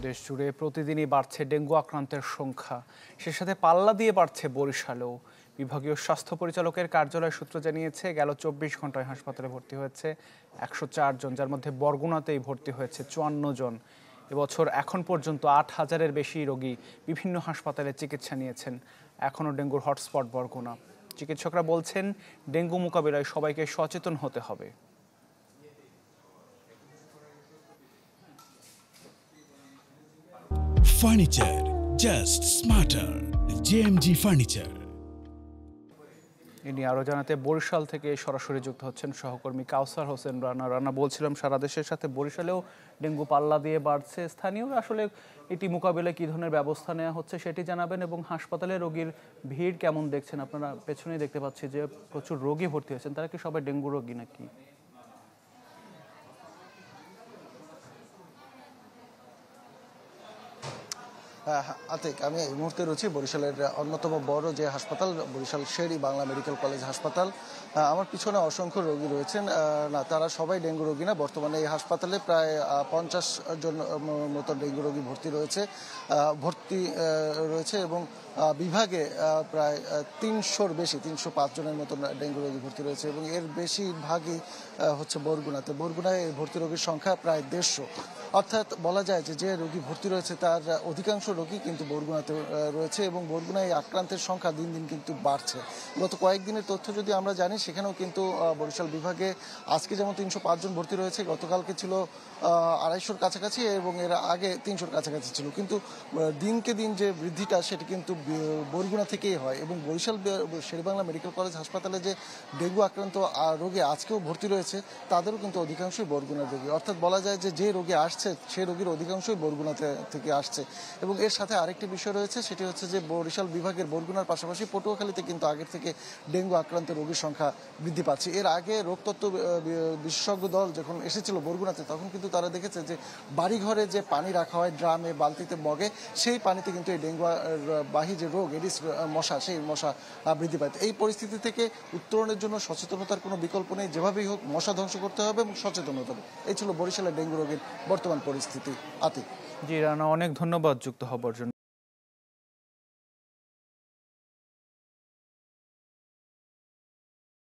দেশ জুড়ে প্রতিদিনই বাড়ছে ডেঙ্গু আক্রান্তের সংখ্যা, সে সাথে পাল্লা দিয়ে বাড়ছে বরিশালেও। বিভাগীয় স্বাস্থ্য পরিচালকের কার্যালয় সূত্র জানিয়েছে, গেল ২৪ ঘন্টায় হাসপাতালে ভর্তি হয়েছে ১০৪ জন, যার মধ্যে বরগুনাতেই ভর্তি হয়েছে ৫৪ জন। এবছর এখন পর্যন্ত ৮,০০০-এর বেশি রোগী বিভিন্ন হাসপাতালে চিকিৎসা নিয়েছেন। এখনও ডেঙ্গুর হটস্পট বরগুনা। চিকিৎসকরা বলছেন, ডেঙ্গু মোকাবিলায় সবাইকে সচেতন হতে হবে। Furniture just smarter. JMG Furniture. ইনি আরও জানাতে বরিশাল থেকে সরাসরি যুক্ত হচ্ছেন সহকর্মী কাউসার হোসেন রানা। রানা, বলছিলাম সারা দেশের সাথে বরিশালেও ডেঙ্গু পাল্লা দিয়ে বাড়ছে। স্থানীয় আসলে এটি মোকাবিলায় কী ধরনের ব্যবস্থা নেওয়া হচ্ছে সেটি জানাবেন, এবং হাসপাতালে রোগীর ভিড় কেমন দেখছেন? আপনারা পেছনেই দেখতে পাচ্ছি যে প্রচুর রোগী ভর্তি হয়েছেন, তারা কি সবাই ডেঙ্গু রোগী নাকি? আতিক, আমি এই মুহূর্তে রয়েছি বরিশালের অন্যতম বড় যে হাসপাতাল, বরিশাল শের-ই বাংলা মেডিকেল কলেজ হাসপাতাল। আমার পিছনে অসংখ্য রোগী রয়েছেন। না, তারা সবাই ডেঙ্গু রোগী না। বর্তমানে এই হাসপাতালে প্রায় ৫০ জন মতো ডেঙ্গু রোগী ভর্তি রয়েছে এবং বিভাগে প্রায় ৩০০-র বেশি, ৩০৫ জনের মতো ডেঙ্গু রোগী ভর্তি রয়েছে এবং এর বেশিরভাগই হচ্ছে বরগুনাতে। বরগুনায় এই ভর্তি রোগীর সংখ্যা প্রায় ১৫০। অর্থাৎ বলা যায় যে রোগী ভর্তি রয়েছে তার অধিকাংশ রোগী কিন্তু বরগুনাতে রয়েছে এবং বরগুনায় আক্রান্তের সংখ্যা দিন দিন কিন্তু বাড়ছে। গত কয়েকদিনের তথ্য যদি আমরা জানি, সেখানেও কিন্তু বরিশাল বিভাগে আজকে যেমন ৩০৫ জন ভর্তি রয়েছে, গতকালকে ছিল ২৫০-র কাছাকাছি এবং এর আগে ৩০০-র কাছাকাছি ছিল। কিন্তু দিনকে দিন যে বৃদ্ধিটা সেটি কিন্তু বরগুনা থেকেই হয় এবং বরিশাল শেরেবাংলা মেডিকেল কলেজ হাসপাতালে যে ডেঙ্গু আক্রান্ত রোগী আজকেও ভর্তি রয়েছে, তাদেরও কিন্তু অধিকাংশই বরগুনার রোগী। অর্থাৎ বলা যায় যে রোগী আসছে সেই রোগীর অধিকাংশই বরগুনা থেকে আসছে। এবং এর সাথে আরেকটি বিষয় রয়েছে, সেটি হচ্ছে যে বরিশাল বিভাগের বরগুনার পাশাপাশি পটুয়াখালীতে কিন্তু আগের থেকে ডেঙ্গু আক্রান্ত রোগীর সংখ্যা বৃদ্ধি পাচ্ছে। এর আগে রোগতত্ত্ব বিশেষজ্ঞ দল যখন এসেছিল বরগুনাতে, তখন কিন্তু তারা দেখেছে যে বাড়িঘরে যে পানি রাখা হয় ড্রামে, বালতিতে, মগে, সেই পানিতে কিন্তু এই ডেঙ্গু বাহী যে রোগ এডিস মশা, সেই মশা বৃদ্ধি পায়। এই পরিস্থিতি থেকে উত্তরণের জন্য সচেতনতার কোনো বিকল্প নেই। যেভাবেই হোক মশা ধ্বংস করতে হবে এবং সচেতন হতে হবে। এই ছিল বরিশালের ডেঙ্গু রোগীর বর্তমান পরিস্থিতি। আতিক। জি রানা, অনেক ধন্যবাদ যুক্ত হবার জন্য।